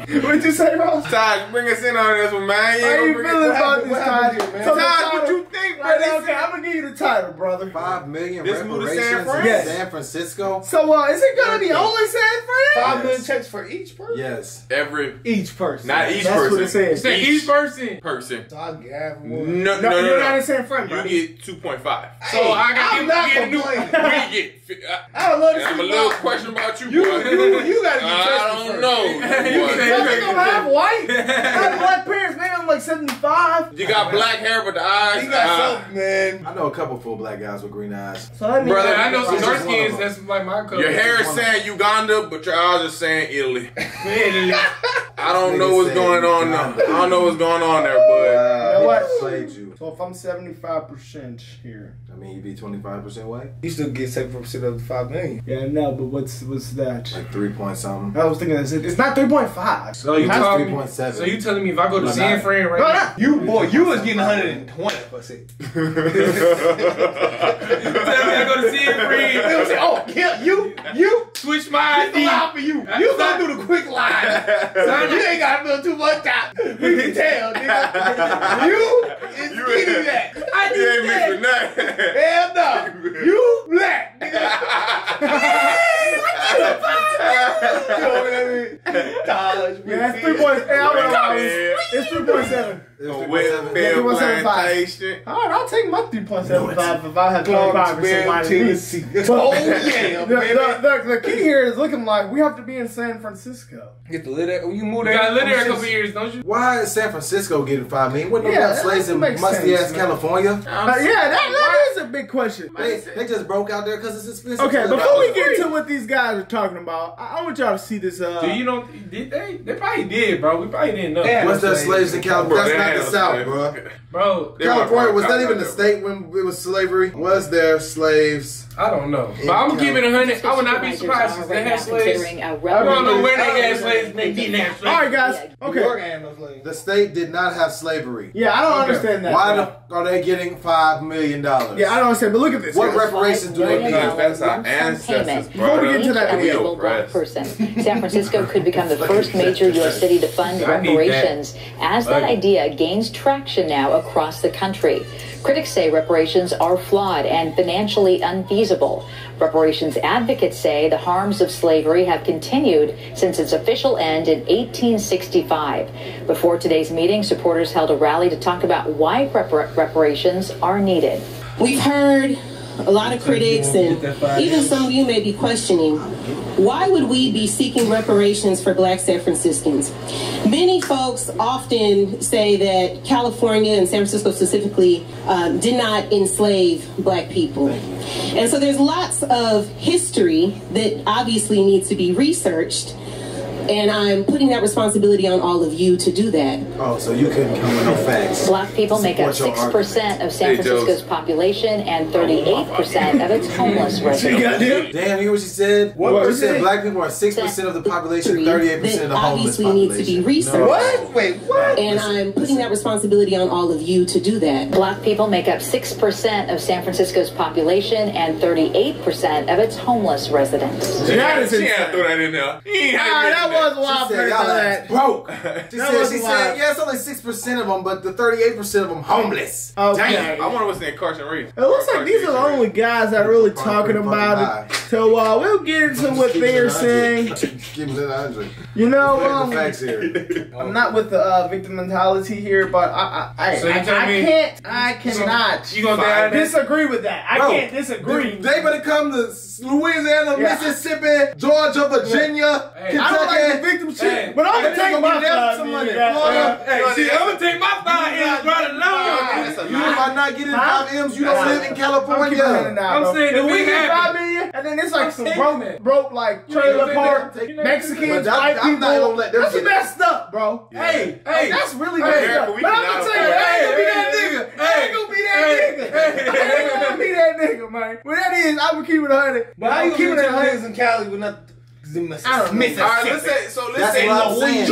What'd you say, Ross? Taj, bring us in on this one, man. How you feeling about this, Taj? So Taj, what you think, bro? Okay, I'm gonna give you the title, brother. 5 million This move to San reparations Fran? in Yes. San Francisco. So, is it gonna be only San Fran? 5 million checks for each person? Yes. Every, Each person. not each That's person. what it says. Say each person. Person. So I'll have one. No, You're not in San Fran, You buddy. get 2.5. So I got I'm not get a new. complaining. We get. I would love to see I'm a little question about you, You boy. gotta get I tested don't first. know. You boy. say- Y'all think I'm half white? I have black parents, maybe I'm like 75. You got black hair, but the eyes. He got something, man. I know a couple full black guys with green eyes. So that means Brother, I know some Just dark one of skins them. that's like my color. Your hair is saying Uganda, but your eyes are saying Italy. I don't know what's going on now. I don't know what's going on there, but You know what? Played you. So if I'm 75% here. I mean, you be 25% white? You still get 7% of the 5 million. Yeah, no, but what's that? Like 3 point something. I was thinking it's not 3.5. So you That's telling me? 3.7. So you telling me if I go to No, San not- Fran right No, now? no. You was getting 120%. Tell me I go to San Fran. They would say, oh, yeah, you, Switch my it's allowed ID. for you. You gonna do the quick line. Son, you ain't gotta build too much time. We can tell, nigga. You is getting that. I you ain't mixed with that. nothing. Hell no. You black, nigga. Taj, Yeah, that's 3.7. It's 3.7. A Whitfield 3.75. plantation. Alright, I'll take my 3.75 if I have 25% white in me. Oh, yeah, baby. The key here is looking like we have to be in San Francisco. Get the litter. You move You gotta live there a that. couple years, don't you? Why is San Francisco getting 5 million? Wouldn't they Yeah, got slaves that in makes musty sense, ass man. California? Yeah, that is a big question. They just broke out there because it's expensive. Okay, to live before out we there. get into what these guys are talking about, I want y'all to see this. Do you know? Did they? They probably did, bro. We probably didn't know. Yeah. What's there slaves in California? That's not the South, South, bro. Bro, California, was that even the state when it was slavery? Was there slaves? I don't know. But I'm gonna keep it 100. I would not be surprised if they had slaves. I don't know where they had slaves. They didn't have slaves. All right, guys. Okay. The state did not have slavery. Yeah, I don't understand that. Why are they getting $5 million? Yeah, I don't understand. But look at this. What guys. reparations do they need? That's our ancestors, Before we bro. get to that We video, black oppressed. person. San Francisco could become the first major U.S. city to fund I need reparations as that idea gains traction now across the country. Critics say reparations are flawed and financially unfeasible. Reparations advocates say the harms of slavery have continued since its official end in 1865. Before today's meeting, supporters held a rally to talk about why reparations are needed. We've heard a lot of critics and even some of you may be questioning, why would we be seeking reparations for black San Franciscans? Many folks often say that California and San Francisco specifically did not enslave black people. And so there's lots of history that obviously needs to be researched. And I'm putting that responsibility on all of you to do that. Oh, so you couldn't come with no facts. Black people make up 6% of San Francisco's population and 38% of its homeless residents. Damn, you hear what she said? What? She said black people are 6% of the population, 38% of the homeless obviously needs to be population. researched. No. What? Wait, what? And I'm putting that responsibility on all of you to do that. Black people make up 6% of San Francisco's population and 38% of its homeless residents. That is She had to insane. throw that in there. That was wild. She said, y'all ass broke. She was said, wild. yeah, it's only 6% of them, but the 38% of them homeless. Okay. I wonder what's in Carson-Reed. It looks like these are the only guys that are really talking about it. So we'll get into what they're saying. Give me that 100. You know, The facts here. I'm not with the victim mentality here, but So you tell me- I cannot You gonna die? disagree with that. I Bro, can't disagree. They better come to Louisiana, Yeah. Mississippi, Georgia, Virginia, Hey. I don't like the Kentucky. victim shit, Hey. but I'm gonna Hey, take they my gonna get side. some money. Yeah. Florida. Hey, see, I'm gonna take my 5 M's right along. You might not get in 5 M's, you don't live in I'm keeping it California. now, I'm bro. saying if if we we get have 5 million, and then it's like some taking it. broke like trailer taking park, it. Mexicans, But white I'm not gonna people. let them That's get it. messed up, bro. Yeah. Hey, Hey. that's really Hey, messed America, up. we But I'm cannot gonna tell you, I ain't gonna be that Hey, nigga. I hey, ain't gonna be that hey, nigga. hey, I ain't gonna be that nigga, man. What that is, I'm gonna keep it 100. But how I'm you keeping keeping it it 100. niggas in Cali with nothing? I don't know. Mississippi. All right, let's say. So That's what I'm saying.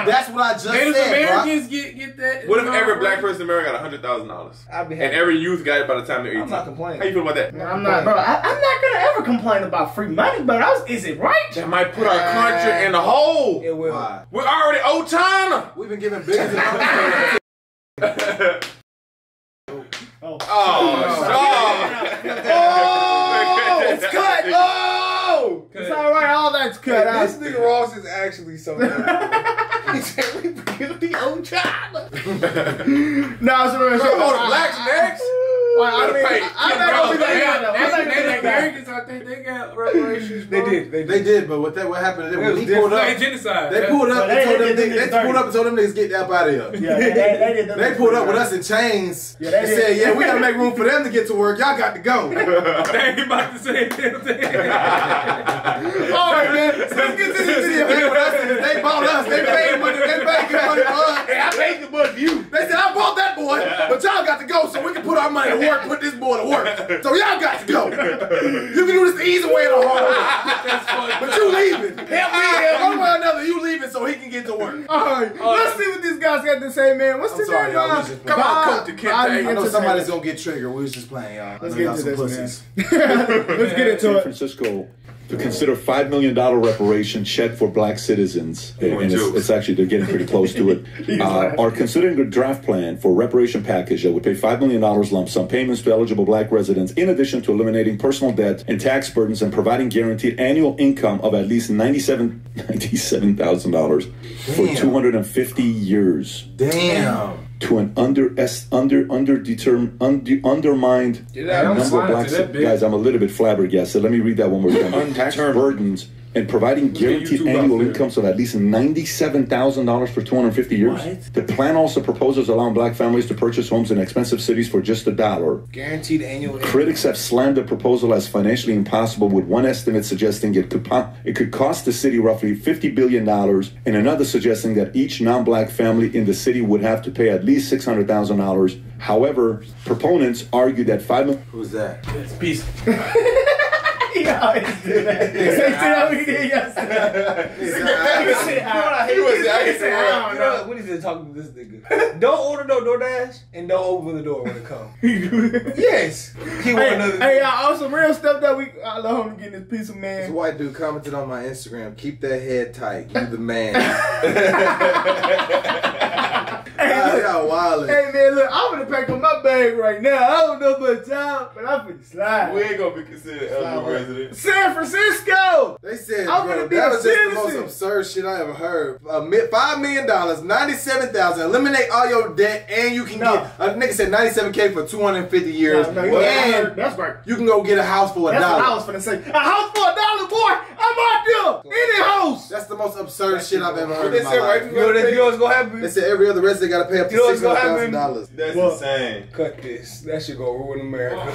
That's what I just Native said, Americans get that. What if every black person in America got $100,000? I'd be And happy. every youth got it by the time they're 18. I'm not complaining. How you feel about that? I'm not, bro. I'm not gonna ever complain about free money, but is it right? That might put our country in the hole. It will. Why? We already owe China. We've been giving billions of dollars. Oh, It's cut. Oh, it's all right. All that's cut out. This nigga Ross is actually so good. He said we forgive the old China. No, it's real shit. Oh, the blacks next. I'm not gonna be that guy though. I'm not gonna be Native that guy. Americans, I think they got reparations. They bro. did. They did, but what happened to them? When he pulled up, Like genocide. they pulled up But and told them they they pulled up and told them niggas get up out of here. Yeah, they did. They pulled up with us in chains Yeah, they and did. said, "Yeah, we gotta make room for them to get to work. Y'all got to go." They ain't about to say damn thing. All right, man. So let's get to the video. They bought us. They paid money. They paid good money for us. Hey, I paid the money for you. They said, "I bought that boy, but y'all got to go so we can put our money to work. Put this boy to work. So y'all got to go. You can do this the easy way or the hard way. But you leaving. Help me. One way or another, you leaving so he can get to work." All right, let's see what these guys got to say, man. What's the sorry, name? y'all. We just- Come on, Coach, you can't I take know somebody's gonna get triggered. We was just playing, y'all. Let's I get know into y'all this, some man. Let's get into San it. Francisco to consider $5 million reparation check for black citizens, and it's actually, they're getting pretty close to it, are considering a draft plan for reparation package that would pay $5 million lump sum payments to eligible black residents, in addition to eliminating personal debt and tax burdens and providing guaranteed annual income of at least $97,000 for 250 years. Damn. To an undermined number of black guys. I'm a little bit flabbergasted. Let me read that one more time. Tax burdens and providing guaranteed annual incomes of at least $97,000 for 250 years. What? The plan also proposes allowing black families to purchase homes in expensive cities for just $1. Guaranteed annual income. Critics have slammed the proposal as financially impossible, with one estimate suggesting it could cost the city roughly $50 billion, and another suggesting that each non-black family in the city would have to pay at least $600,000. However, proponents argue that $5 million... Who's that? It's peace. He always do that. He said we did yesterday. What is it talking to this nigga? Don't order no DoorDash and don't open the door when it comes. Yes. He want another. Hey, y'all, on some real stuff that I love him getting this piece of This man. white dude commented on my Instagram, "Keep that head tight. You the man." Y'all wildin'. Hey man, look, I'm gonna pack up my bag right now. I don't know about time, but I'm finna slide. We ain't gonna be considered eligible residents. San Francisco. They said, I'm bro, gonna be that a was just the most citizen. absurd shit I ever heard. $5 million, $97,000. Eliminate all your debt, and you can get a nigga said $97K for 250 years. No, and that's right. you can go get a house for $1. That's what I was finna say. A house for $1, boy. I'm out there. Any house. That's the most absurd shit I've ever heard They in my said, life. right, you know what's gonna happen? They said every other resident got to pay up to You know what's gonna happen? $600,000. That's insane. Cut this. That shit gonna ruin America.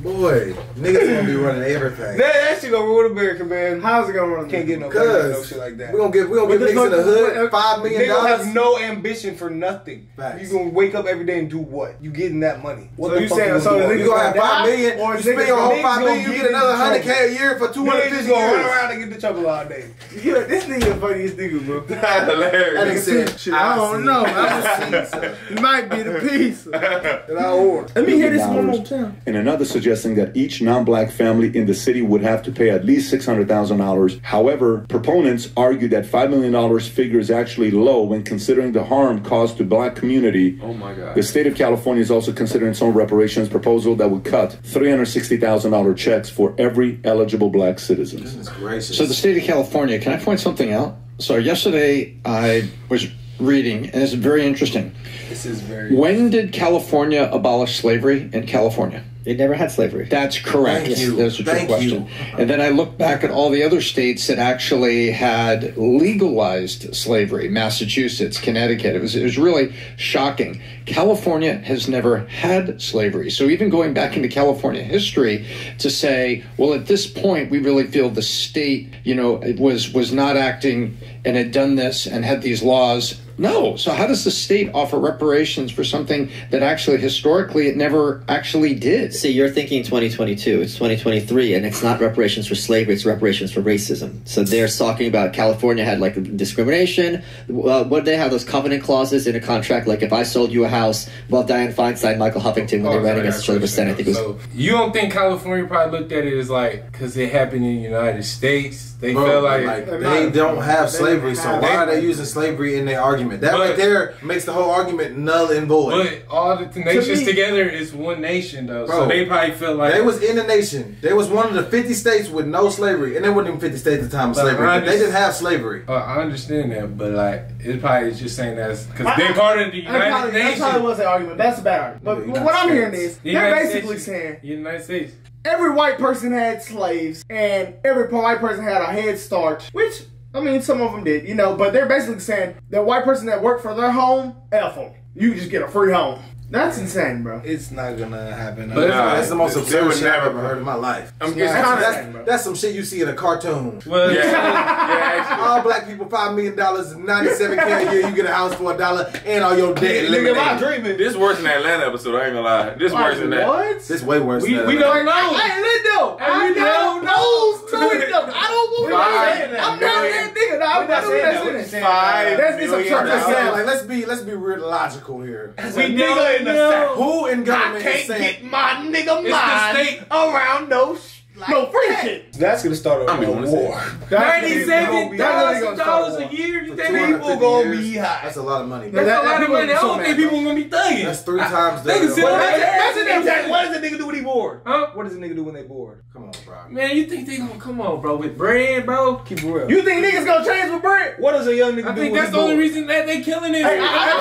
Boy, niggas gonna be running everything. That shit gonna ruin America, man. How's it gonna run? Can't get no Cause shit like that. we gonna give niggas in the hood $5 million. They gonna have no ambition for nothing. Facts. You gonna wake up every day and do what? You getting that money? What So the you fuck saying- you so gonna the do? You gonna have $5 million, Or you spend your whole $5 million, you get another $100K a year for Niggas 250 gonna run years. around and get the trouble all day. Yeah, this nigga the funniest nigga, bro. That's That hilarious. nigga said, Shit, I don't know. It might be the piece. Let me hear this one more time. And another suggesting that each non-black family in the city would have to pay at least $600,000. However, proponents argue that $5 million figure is actually low when considering the harm caused to black community. Oh my God. The state of California is also considering some reparations proposal that would cut $360,000 checks for every eligible black citizen. Goodness gracious. So the state of California, can I point something out? So yesterday I was reading, and it's very interesting. This is very. When did California abolish slavery in California? They never had slavery. That's correct. Thank you. That's a true Thank question. you. And then I looked back at all the other states that actually had legalized slavery. Massachusetts, Connecticut. It was really shocking. California has never had slavery. So even going back into California history to say, well, at this point, we really feel the state, it was not acting and had done this and had these laws No. So how does the state offer reparations for something that actually historically it never actually did? See, you're thinking 2022. It's 2023, and it's not reparations for slavery. It's reparations for racism. So they're talking about California had like discrimination. What did they have? Those covenant clauses in a contract. Like if I sold you a house, well, Dianne Feinstein, Michael Huffington, when they ran against each other, I think it was. So you don't think California probably looked at it as like because it happened in the United States? They felt like they don't have slavery, so why are they using slavery in their argument? That right there makes the whole argument null and void. But all the nations together is one nation, though. Bro, so they probably felt like they was in the nation. They was one of the 50 states with no slavery, and there wasn't even 50 states at the time of slavery. But they didn't have slavery. I understand that, but like it probably is just saying that because they're part of the United Nations. That probably was an argument. That's a bad argument. But what I'm hearing is they're basically saying the United States. Every white person had slaves, and every white person had a head start, which, I mean, some of them did, you know, but they're basically saying that white person that worked for their home, F them. You just get a free home. That's insane, bro. It's not gonna happen. But that's the most absurd shit I've ever heard in my life. That's some shit you see in a cartoon. Well, yeah, all black people, $5 million, $97K a year, you get a house for $1, and all your debt eliminated. This worse than that Atlanta episode, I ain't gonna lie. This worse than that. What? This way worse than that. We don't know. I don't know. I don't want to. I'm not that nigga. I'm not saying that. That's let's be real logical here. We nigga in the South. Who in government I is saying can't get my nigga mind around no free shit. That's gonna start a war. $97,000 a year. You think people gonna be high? That's a lot of money. That's a lot of money. I don't think people gonna be thugging. That's 3 times the. What does a nigga do when he bored? Huh? What does a nigga do when they bored? Come on, bro. Man, you think they gonna come on, bro, with bread, bro? Keep it real. You think niggas gonna change with bread? What does a young nigga do? I think that's the only reason that they killing it. A lot of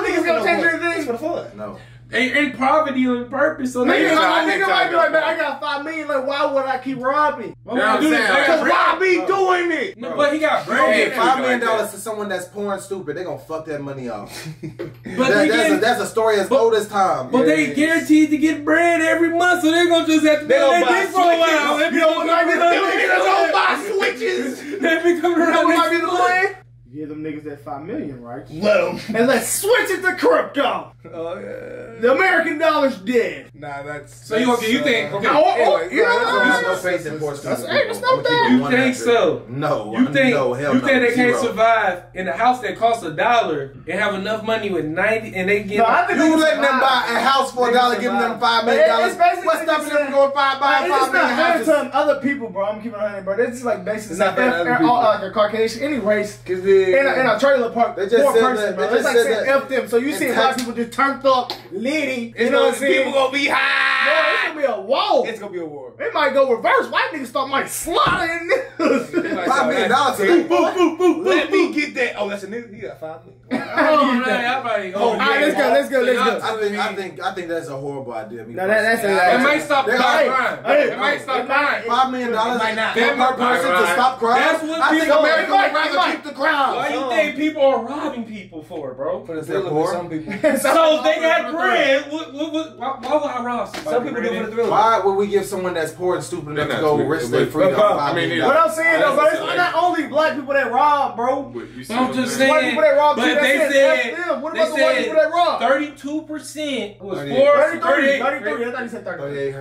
niggas gonna change their things for the fun. No. They in poverty on purpose. So nigga might be like, man, I got $5 million. Like, why would I keep robbing? Because why be doing it? No, but he got bread. $5 million to someone that's poor and stupid, they gonna fuck that money off. But that's a story as old as time. But they guaranteed to get bread every month, so they're gonna just have to buy for a while. You know what might be the niggas gonna buy switches. They become around. What might be the plan? Give them niggas that $5 million, right? Let them. And let's switch it to crypto. Oh yeah. The American dollar's dead. Nah, that's. So you think? Okay. Anyway, You know no faith in poor students. That's no bad. You think so? No. You think? No, hell You think no, they can't zero. survive in a house that costs $1 and have enough money with 90 and they get? No, I think You letting them buy a house for $1, giving them $5 million. What's stopping them from going buy $5 million houses? It's other people, bro. I'm keeping it 100, bro. It's like basically It's not that other people. like a Caucasian, any race, in in a trailer park, They just poor said person, that- bro. they It's just like said saying that F them. So you see a lot of people just turned up, litty. You know what I'm saying? People gonna be No, high. it's gonna be a war. It's gonna be a war. It might go reverse. White niggas start might slaughter in niggas. $5 million today. Let me get that. Oh, that's a nigga. He got $5 million. Oh man, I'm about to go. All right, let's go. I think that's a horrible idea. No, that's It might stop crime. Hey, It might stop crime. $5 million might not. per person to stop crime. That's what I think people- America it would might. rather keep the crime. Why you think people are robbing people for, bro? For the They're thrill poor. of some people. So they got bread. Why would I rob somebody? Some people do it for the thrill of it. Why would we give someone that's poor and stupid enough to go risk their freedom? I mean, What I'm saying though, bro, it's not only black people that rob, bro. I'm just White saying. people that rob But too, they that's it. said. That's them. What They about the white people that rob? 32% was 38. 4. 33. I thought he said 30. 38.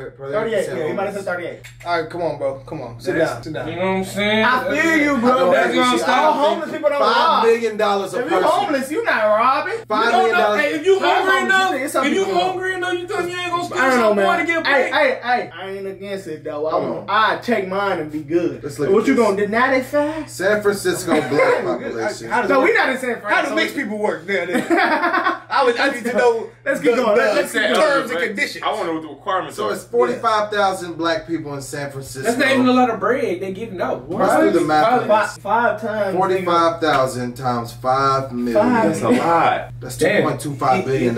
Yeah, he might have said 38. All right, come on, bro. Come on. Sit down. You know what I'm saying? I feel you, bro. That's what I'm All saying. homeless people don't $5 rob. million a If you person. homeless, you not robbing. $5 million. Hey, if you hungry enough, It's some if you people don't. hungry enough, you think you ain't gonna spend I don't know, some more to man. get Hey, bread? I ain't against it though. Come on. I take mine and be good. Let's look What at you this. gonna deny that fast? San Francisco black population. No, we not in San How Francisco. do mixed people work? I need to know. Let's keep going. Let's keep going. Terms and conditions. I want to know what the requirements So are. it's 45,000 black people in San Francisco. That's not even a lot of bread they giving out. Let's do the math. Five times. 45,000 times 5 million. Five. That's a lot. That's Damn. $2.25 billion.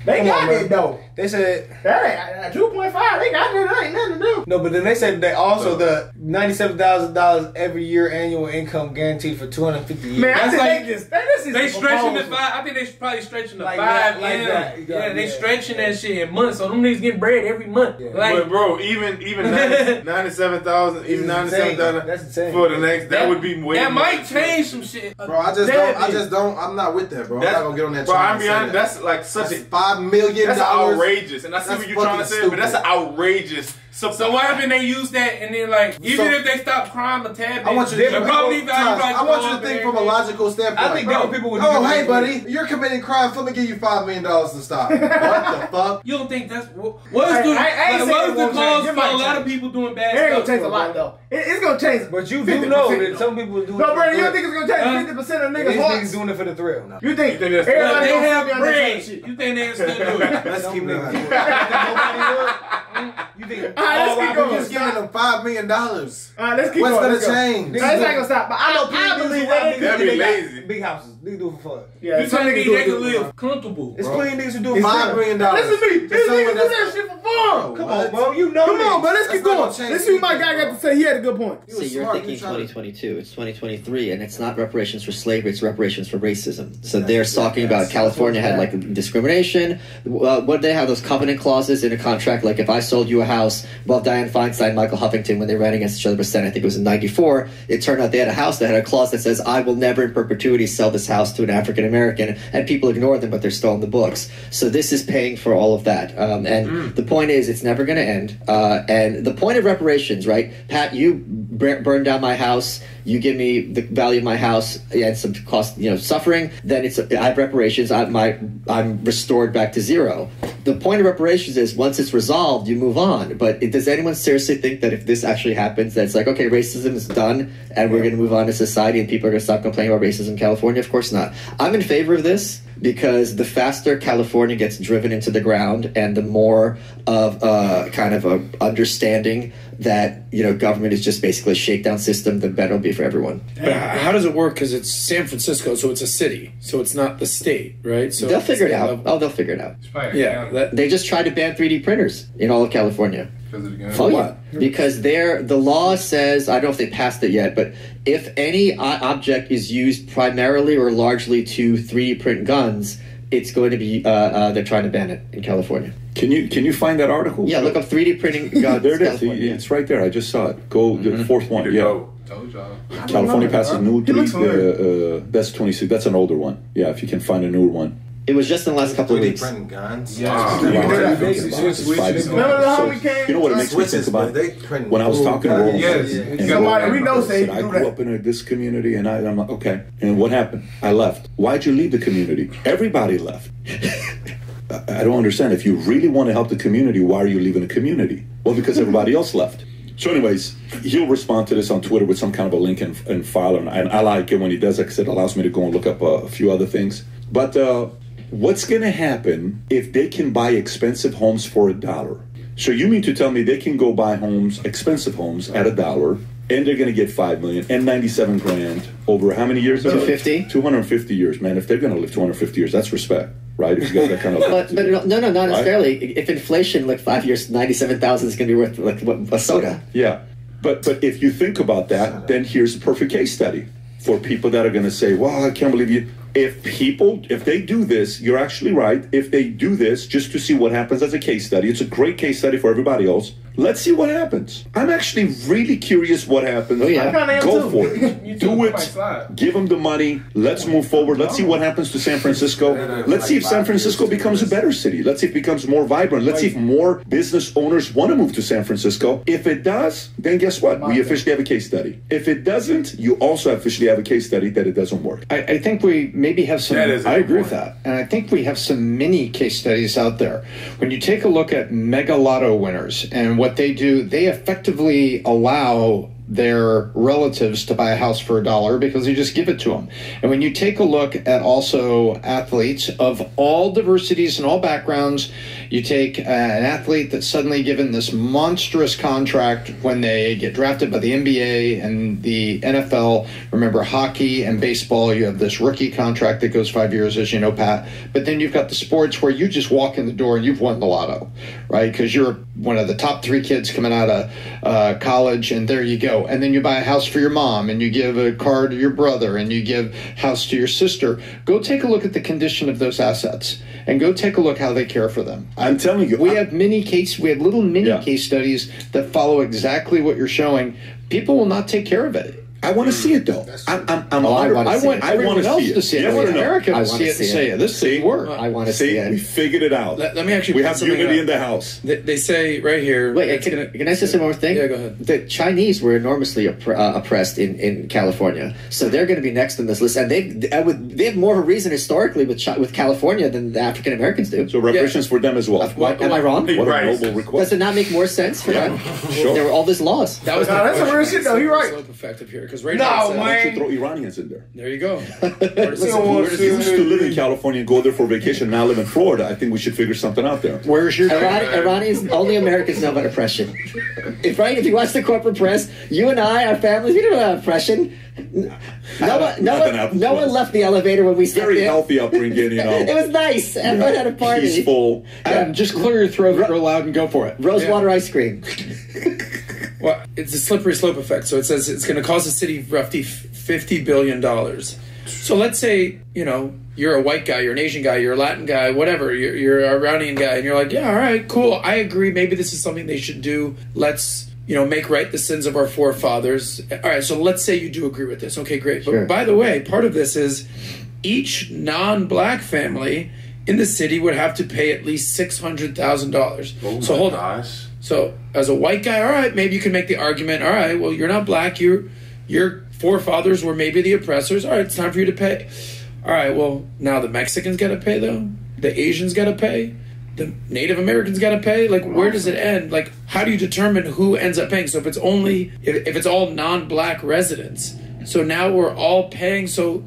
They got it though. They said that ain't 2.5. They got that ain't nothing to do. no, but then they said that also the $97,000 every year annual income guaranteed for 250 years. Man, That's like this is they the stretching the proposal. 5. I think they probably stretching the Like 5 that, like in. that. Yeah, they Yeah. stretching that shit in months. So them niggas getting bread every month. Yeah. Like, But bro, even 97,000, even That's 97,000 insane. for the next, that would be way that more might expensive. change some shit. Bro, I just don't. I'm not with that, bro. I'm That's, not gonna get on that. bro, train I'm and be say honest, that. that's like such That's a $5 million. that's outrageous, and I see That's what you're trying to say, but that's an outrageous. So what happened? They use that, and then like even if they stop crime a tad bit, I want you to the property value I want you to up think and from a everything. logical standpoint. I think different people would. Oh, hey, buddy, you're committing crime. Let me give you $5 million to stop. What the fuck? You don't think that's what is the I ain't saying what is it the won't cause change. It for a might lot of change. people doing bad It ain't stuff? gonna change a lot though. It's gonna change. But you 50%. do know that some people do. No, it Brandon, you for don't think it's gonna change 50% of these niggas' niggas hearts? doing it for the thrill. No. You think that's- everybody They gonna have be on that bread. shit? You think they still do it? Let's keep it. You think Alright, let's keep going. Just giving them $5 million. Alright, let's keep What's going. gonna Let's go. change? No, this ain't gonna stop. But I believe that. That'd be lazy. Big houses. Niggas do it for fun. Yeah, You some telling niggas me do they it. can live comfortable? It's Bro. plenty niggas who do it It's for $5 fun. million. Listen to me. These To someone niggas do that's- that shit for fun. Come on, bro. You know Come on, but let's That's keep not going. gonna change Let's see what my guy anything, got to say. He had a good point. See, you're smart. thinking You trying to- 2022. It's 2023, and it's not reparations for slavery. It's reparations for racism. So they're talking about California had like discrimination. What they have those covenant clauses in a contract. Like if I sold you a house, well, Dianne Feinstein, Michael Huffington, when they ran against each other for Senate, I think it was in '94. It turned out they had a house that had a clause that says, "I will never in perpetuity sell this house to an African American," and people ignore them, but they're still in the books. So this is paying for all of that. And the point is, it's never going to end. And the point of reparations, right? Pat, you burn down my house. You give me the value of my house and some cost, suffering. Then I have reparations. I'm restored back to zero. The point of reparations is once it's resolved, you move on. But does anyone seriously think that if this actually happens, that it's like, okay, racism is done and we're going to move on to society and people are going to stop complaining about racism in California? Of course not. I'm in favor of this because the faster California gets driven into the ground and the more of kind of a understanding that government is just basically a shakedown system, the better it'll be for everyone. But how does it work? Because it's San Francisco, so it's a city, so it's not the state, right? So They'll figure it out. Oh, they'll figure it out. Yeah, They just tried to ban 3D printers in all of California. For what? Because the law says, I don't know if they passed it yet, but if any object is used primarily or largely to 3D print guns, it's going to be, they're trying to ban it in California. Can you find that article? Yeah, look up 3D printing guns. There it is. California. It's right there. I just saw it. Go the fourth one. Yeah. Told y'all. California passes new He looks 3. That's 26. That's an older one. Yeah, if you can find a newer one. It was just in the last couple of 3D weeks. printing guns. Yeah. Remember the So, homie came? you know what it makes me think about? When I was talking to Roland, and Somebody we know Roland said said, he I do grew that. up in this community, and I'm like, okay. And what happened? I left. Why'd you leave the community? Everybody left. I don't understand. If you really want to help the community, why are you leaving the community? Well, because everybody else left. So anyways, he'll respond to this on Twitter with some kind of a link and file, and I like it when he does it because it allows me to go and look up a few other things. But what's going to happen if they can buy expensive homes for $1? So you mean to tell me they can go buy homes, expensive homes, at $1, and they're going to get $5 million and $97,000 over how many years? 250. 250 years, man. If they're going to live 250 years, that's respect, right? If you got that kind of. But no, not necessarily. If inflation, like 5 years, 97,000 is going to be worth like a soda. Yeah, but if you think about that, then here's the perfect case study for people that are going to say, "Well, I can't believe you." If they do this, you're actually right. If they do this just to see what happens as a case study, it's a great case study for everybody else. Let's see what happens. I'm actually really curious what happens. Oh, yeah. Go for it. Do it. Give them the money. Let's move forward. Let's see what happens to San Francisco. Let's see if San Francisco becomes a better city. Let's see if it becomes more vibrant. Let's see if more business owners want to move to San Francisco. If it does, then guess what? We officially have a case study. If it doesn't, you also officially have a case study that it doesn't work. I think we maybe have some. I agree with that, and I think we have some mini case studies out there. When you take a look at Mega Lotto winners and what they do, they effectively allow their relatives to buy a house for $1 because they just give it to them. And when you take a look at also athletes of all diversities and all backgrounds, you take an athlete that's suddenly given this monstrous contract when they get drafted by the NBA and the NFL. Remember, hockey and baseball, you have this rookie contract that goes 5 years, as you know, Pat. But then you've got the sports where you just walk in the door and you've won the lotto, right? Because you're one of the top 3 kids coming out of college, and there you go. And then you buy a house for your mom, and you give a car to your brother, and you give a house to your sister. Go take a look at the condition of those assets, and go take a look how they care for them. I'm telling you, we have little mini case studies that follow exactly what you're showing. People will not take care of it. I want to see it though. I want everyone else to see it. I want America to see it and say it. This thing work. I want to see it. We figured it out. Let me actually. We have unity in the house. They say right here. Wait, can I say some more thing? Yeah, go ahead. The Chinese were enormously oppressed in California, so they're going to be next on this list, and they have more of a reason historically with California than the African Americans do. So reparations for them as well. Am I wrong? What a noble request. Does it not make more sense for them? Sure. There were all these laws. That's a real shit though. You're right. Slope effective here because right now. Why don't you throw Iranians in there? There you go. You used to live in California and go there for vacation. Now live in Florida. I think we should figure something out there. Where's your Iranians? Only Americans know about oppression. If you watch the corporate press, you and I, our families, we don't know about oppression. No one left the elevator when we stepped in. Very healthy upbringing, you know. It was nice. Everyone had a party. Peaceful. Just clear your throat real loud and go for it. Rosewater ice cream. Well, it's a slippery slope effect. So it says it's going to cost the city roughly $50 billion. So let's say, you're a white guy, you're an Asian guy, you're a Latin guy, whatever, you're a Iranian guy, and you're like, yeah, all right, cool, I agree, maybe this is something they should do. Let's, make right the sins of our forefathers. All right, so let's say you do agree with this. Okay, great. But by the way, part of this is each non-black family in the city would have to pay at least $600,000. So hold on. So as a white guy, all right, maybe you can make the argument, all right, well, you're not black, your forefathers were maybe the oppressors. All right, it's time for you to pay. All right, well, now the Mexicans got to pay, though? The Asians got to pay? The Native Americans got to pay? Like, where does it end? Like, how do you determine who ends up paying? So if it's all non-black residents, so now we're all paying. So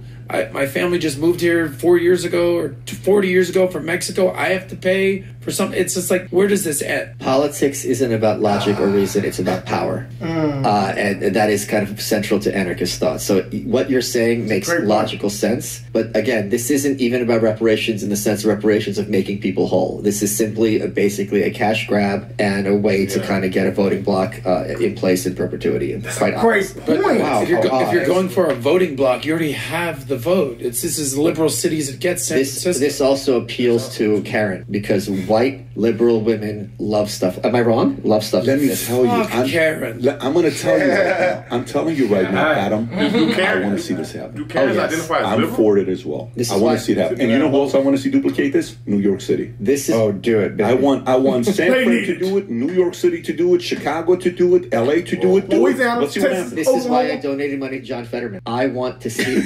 my family just moved here 4 years ago or 40 years ago from Mexico. I have to pay for something. It's just like, where does this end? Politics isn't about logic or reason. It's about power. And that is kind of central to anarchist thought. So what you're saying makes logical sense. But again, this isn't even about reparations in the sense of reparations of making people whole. This is simply basically a cash grab and a way to kind of get a voting block in place in perpetuity. It's quite great point. Wow, if you're going for a voting block, you already have the vote. This is as liberal city as it gets. This also appeals to Karen because white liberal women love stuff. Am I wrong? Love stuff. Let me tell you, Karen. I'm going to tell you right now. I'm telling you right now, Adam. I want to see this happen. Do Karens identify as I'm liberal? for it as well. I want to see that. And you know who else I want to see duplicate this? New York City. Do it, baby. I want San Fran to do it, New York City to do it, Chicago to do it, LA to do it. Let's see what happens. This is why I donated money to John Fetterman. I want to see.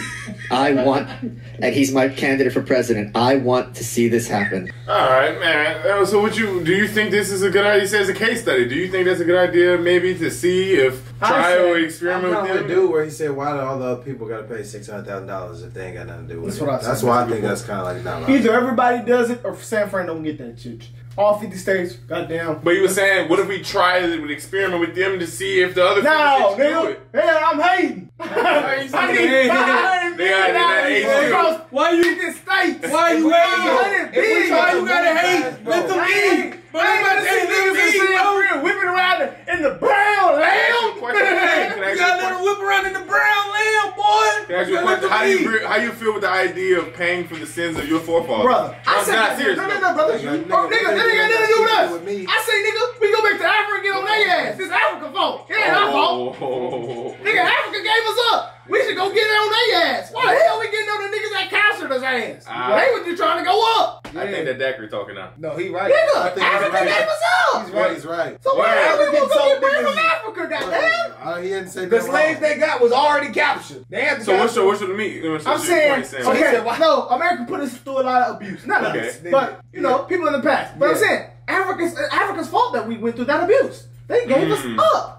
And he's my candidate for president. I want to see this happen. All right, man. So do you think this is a good idea? He says a case study. Do you think that's a good idea maybe to see if trial or experiment with them? Dude, where he said, why do all the other people got to pay $600,000 if they ain't got nothing to do with it? That's why I think that's kind of like not either everybody does it or San Fran don't get that shit. All 50 states, goddamn. But you were saying, what if we try to experiment with them to see if the other 50 states do it? Yeah, I'm hating. Why you get states? Why you hating? Why you gotta hate? Let them eat. But I'm about to say niggas whipping around in the brown lamb. You gotta let them whip around in the brown lamb, boy. Can I ask you a question? How you feel with the idea of paying for the sins of your forefathers? Brother, I said, serious. No, brother. Nigga, that ain't nothing to do with us. I say, nigga, we go back to Africa and get on their ass. This Africa fault. It ain't our fault. Nigga, Africa gave us up. We should go get it on their ass. Why the hell we getting on the niggas that captured us ass? They were just trying to go up. I think that Dacre talking now. No, he right. Nigga, Africa gave us up. He's right. So why Africa gonna get bread from Africa, goddamn? He hadn't said the slaves they got was already captured. They had to so what's your meat? I'm saying, okay, no, America put us through a lot of abuse. Not us, but, people in the past. But I'm saying, Africa's fault that we went through that abuse. They gave us up.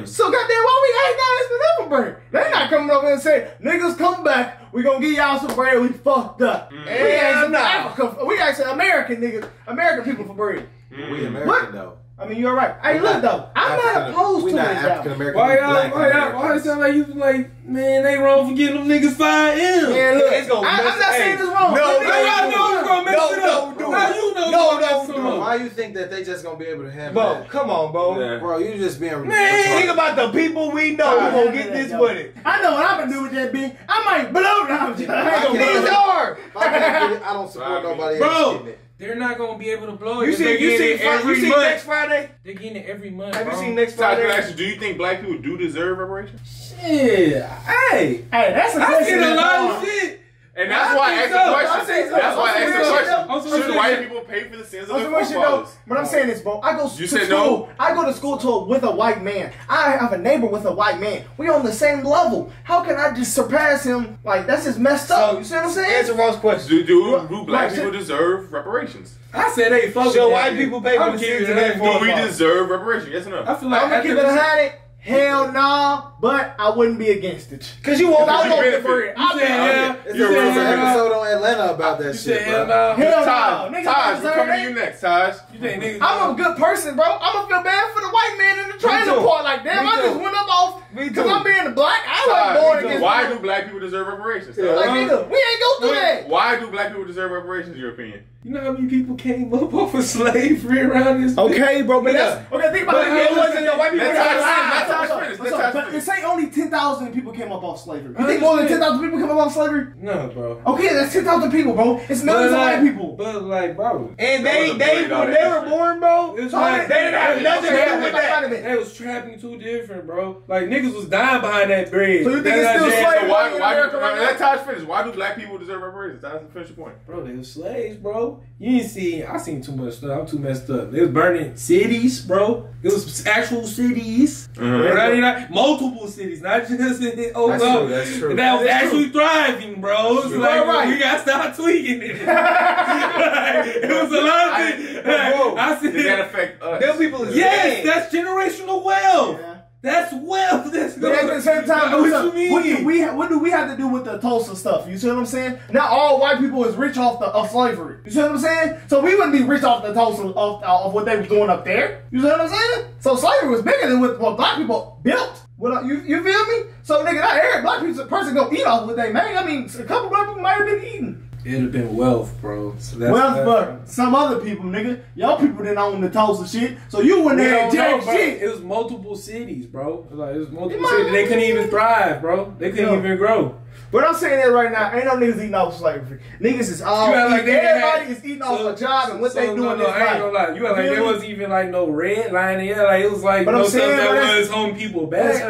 So goddamn, why we ain't got this for bread? They not coming over and saying, niggas come back, we gonna give y'all some bread, we fucked up. We asking Africa, we asking American niggas, American people for bread. We American though. I mean, you're right. Hey, look though, I'm not opposed to it. African American. Why it sound like you like, man, they wrong for getting them niggas 5 M? Man, look, I'm not saying it's wrong. No, it's gonna mess it up. How you know? Why you think that they just gonna be able to handle Bro, that? come on, bro. Bro, you just being Think about the people we know who gonna get this money. I know what I'm gonna do with that bitch. I might blow down. Niggas are. I don't support nobody else getting it. They're not gonna be able to blow it. You see next Friday? They're getting it every month. Have you bro. seen next So I Friday? can ask you, do you think black people do deserve reparations? Shit. Hey, that's a I question. seen a lot of shit. And that's why I asked the question. That's why I asked the question. Should white people pay for the sins of their forefathers? But I'm saying this, bro. I go to You said school. no? I go to school with a white man. I have a neighbor with a white man. We on the same level. How can I just surpass him? Like, that's just messed up. You see what I'm saying? Answer Ross' question. Do black people deserve reparations? I said, hey, fuck. So white people pay for the sins of their Do we forefathers. deserve reparations? Yes or no? I feel like I'm gonna keep it 100. Hell nah, but I wouldn't be against it. Cause you won't. I want the benefit. bread. You said hell. It's a real episode on Atlanta about that shit, Hell bro. no. Hell Taj, no. Niggas Taj, don't we're deserve coming to that. you next, Taj. You think niggas? I'm a good person, bro. I'm gonna feel bad for the white man in the trailer too. part. Like, damn, Me I too. just went up off Me because too. I'm being black. I wasn't Taj, born against. why do black people deserve reparations? Like, nigga, we ain't go through that. Why do black people deserve reparations, in your opinion? You know how many people came up off of slavery around this? Okay, bro, but that's okay. Think about But it. it wasn't the white people Let Taj finish. Let Taj But finish. this ain't only 10,000 people came up off slavery. You think more than 10,000 people came up off slavery? No, bro. Okay, that's 10,000 people, bro. It's millions of white people. But like, bro. And That was a they $1 billion when they were born, bro. It was So like, they didn't have nothing to do with that. They was trapping too different, bro. Like niggas was dying behind that bread. So you think it's still That's slave So money in why America right now? let Taj finish. Why do black people deserve reparations? Taj, finish your point. Bro, they was slaves, bro. You ain't see. I seen too much stuff. I'm too messed up. They was burning cities, bro. It was actual cities. Right? Multiple cities, not just in That's true. That was actually thriving, bro. It was like, we gotta start tweaking it. It was a lot of things. I Did that affect us? Them people is Yes, that's generational wealth. Yeah. That's wealth. That's But at the same time, what what you mean? what do we have to do with the Tulsa stuff? You see what I'm saying? Not all white people is rich off of slavery. You see what I'm saying? So we wouldn't be rich off the Tulsa of what they was doing up there. You see what I'm saying? So slavery was bigger than what black people built. You feel me? So nigga, not every black person gonna eat off what they made. I mean, a couple black people might have been eating. It'd have been wealth, bro. So that's, Well, but some other people, nigga, y'all people didn't own the Tulsa shit, so you wouldn't have jack shit. It was multiple cities, bro. Like it was multiple cities. They couldn't even thrive, bro. They couldn't even grow. But I'm saying that right now, ain't no niggas eating off slavery. Niggas is all everybody is eating off a job and what they doing no, I ain't gonna lie. You act like there wasn't even like no red line there. Like it was like but I'm stuff saying, that was home people best. That's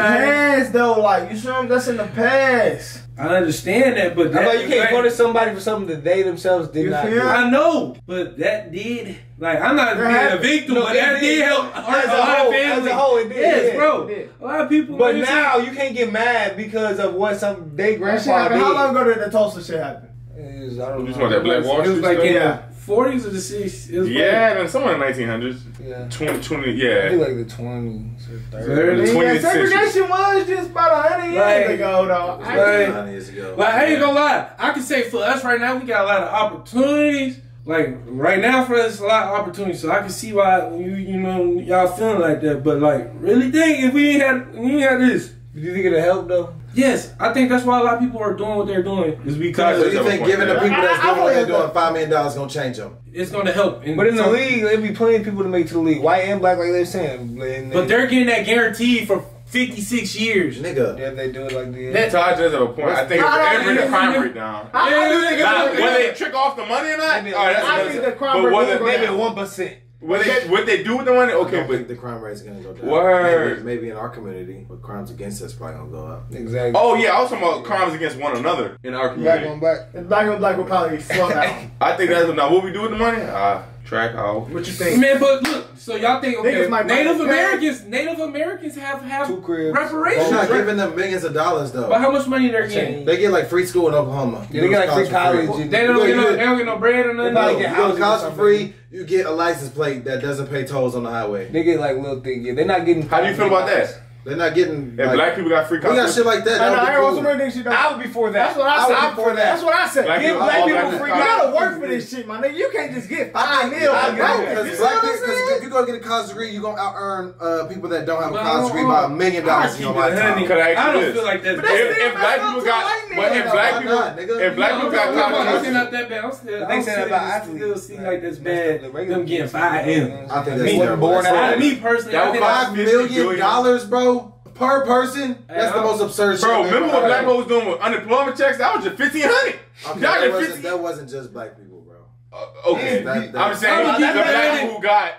past though, like you sure that's in the past. I understand that, but I know you can't punish somebody for something that they themselves did not do. I know, but that did. Like I'm not being a victim, but that did help a lot of families. As a whole, it did. Yes, bro. A lot of people. But now you can't get mad because of what some they grandpa did. How long ago did the Tulsa shit happen? I don't You know. want that Black Wall It was Street like stuff? in the 40s or the 60s. Yeah, somewhere in the 1900s. Yeah. 20, I yeah. think like the 20s or 30s. 20th century. Segregation was just about 100 years ago, though. 9 years ago. Like I ain't gonna lie, I can say for us right now, we got a lot of opportunities. Like right now for us, a lot of opportunities. So I can see why y'all feeling like that. But like, really think if we ain't had this. Do you think it'll help though? Yes, I think that's why a lot of people are doing what they're doing. Is because So you think giving the people that's doing what they're doing $5 million gonna change them? it's gonna help. But in the league, there'll be plenty of people to make to the league, white and black, like they're saying. But they're getting that guaranteed for 56 years. Nigga. Yeah, they do it like this. Taj does have a point. I think if every crime rate down. Whether they trick off the money or not, I think the crime but rate Maybe 1%. what they do with the money, I okay, don't think but the crime rate is gonna go down. Word. Maybe in our community, but crimes against us probably gonna go up. Exactly. oh yeah, I was talking about crimes against one another in our Black community. on black. Black on black will probably slow down. I think that's now what we do with the money. track out. What you think? Man, but look, so y'all think okay, Niggas might Native buy Americans have Two cribs. reparations. They're not giving them millions of dollars though. But how much money they're getting? They get like free school in Oklahoma. Yeah, they get like free college. They don't get no bread or nothing. probably You get go to college houses for or free, you get a license plate that doesn't pay tolls on the highway. They get like little things. Yeah, they're not getting. How do you feel about that? They're not getting. If Like, black people got free we got college, shit like that. I know, That I heard would some be other shit. I would be for that. That's what I said. I would be for that. That's what I said. Black Give people- black all people black free. people- You gotta work for this shit, my nigga. You can't just get 5 mil. I for know, broke. because You black see what I'm people, saying? if you go get a college degree, you're gonna out earn people that don't have a But college degree by $1 million in your lifetime. Could I ask I you don't this? feel like that's But that's bad. still If black people got, but if black Why people, not, nigga? if black people got I'm college, still not that bad. I'm still. They I'm say still, about still athletes. see like that's The bad. regular Them getting kids. 5 M. I think that's Me terrible. born That's out. Me personally, That I would think cost $5 $50 million, billion. bro, per person. That's the most absurd shit. Bro, I've remember ever what heard. black people was doing with unemployment checks? That was just $1,500. Okay, Y'all that get wasn't, 50. that wasn't just black people, bro. Okay, That- I'm saying I'm the giving black people who got.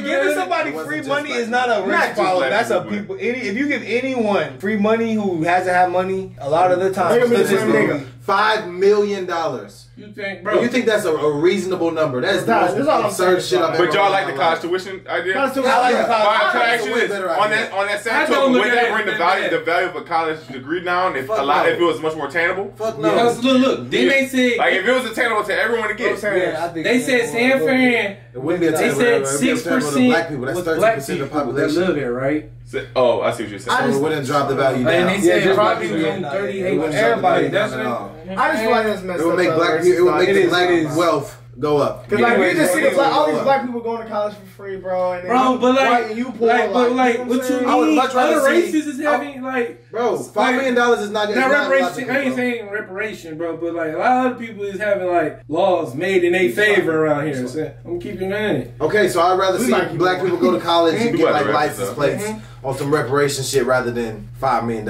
Giving somebody It wasn't free just money black is not a Not rich just problem. black That's a people, people. If you give anyone free money who hasn't had money, a lot of the time, They gonna be the it's just same nigga. $5 million. You think, bro? You think that's a reasonable number? That is the That's most all I'm absurd saying. shit I've ever But y'all heard like in the my college life. tuition idea? College tuition. I like Yeah. the college. Why, can I That's ask a you way this? better On idea. that same I don't token, look would at that it bring as the bad. value of a college degree down if Fuck a lot no. if it was much more attainable? Fuck no. Because look, then they said Like if it was attainable to everyone to get. Yeah, I think they said San Fran. It wouldn't be They attainable. said It would be attainable to 6% black people. That's was 13% black of the people that population. live there, right? Oh, I see what you're saying. So it wouldn't drop the value down. And they said just probably black was people. only 38. It wouldn't drop the Everybody, value down that's at all. I just feel like that's messed It would up. make though, black versus people. It would like- make the is, black it is. wealth go up. Cause like we just see It like all would these go black up. people going to college for free, bro. And then Bro, but white like, and you poor, but like, know what you saying? I would mean? much rather Other see- races is having like, Bro, $5 million is not. now Not reparation. I ain't logical, bro. saying reparation, bro, but like a lot of people is having like laws made in their favor around here. So I'm keeping it. Okay, so I'd rather see might keep black going. people go to college and We get about like to wrap this license up. plates on some reparation shit rather than $5 million.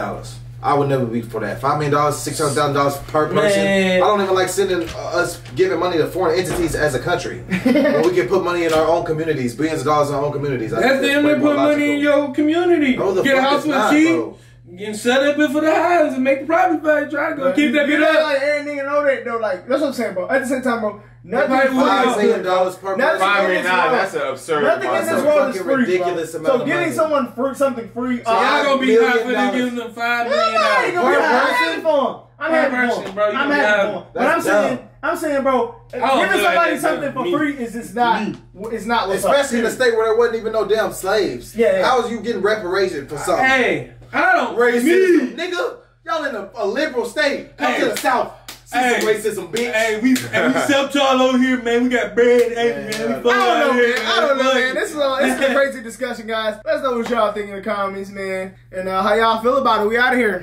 I would never be for that. $5 million, $600,000 per person. Man. I don't even like sending us giving money to foreign entities as a country. When we can put money in our own communities, billions of dollars in our own communities. I That's think them way that more put money in logical. your community. No, the Get a fuck house it's for not, cheap. bro. Getting set up for the house and make the property value. Try to go keep that You bit know, up. like every nigga know that though. Like that's what I'm saying, bro. At the same time, bro. Nothing. Nobody will. $5 million per Nothing person. $5 in million, this world. that's an absurd Nothing in amount. this That's a world is fucking free, ridiculous bro. amount So of getting money. someone free, something free. So y'all gonna be $5 hot for million. them giving them $5 I ain't million. gonna be Per happy person? for him. I'm Per happy person, for him. bro. You I'm gonna be happy happy. for him. But I'm That's saying, bro, don't giving feel somebody like that's something for me. free is just not. It's not what's up. Especially in a state where there wasn't even no damn slaves. Yeah. How is you getting reparation for something? Hey, I don't. Racism. Nigga, y'all in a liberal state. Come Hey. to the South. See Hey. some racism, bitch. Hey, we self y'all over here, man. We got bread, hey, man. We I don't know, out here, man. I don't know, man. This is a crazy discussion, guys. Let us know what y'all think in the comments, man. And how y'all feel about it. We out of here.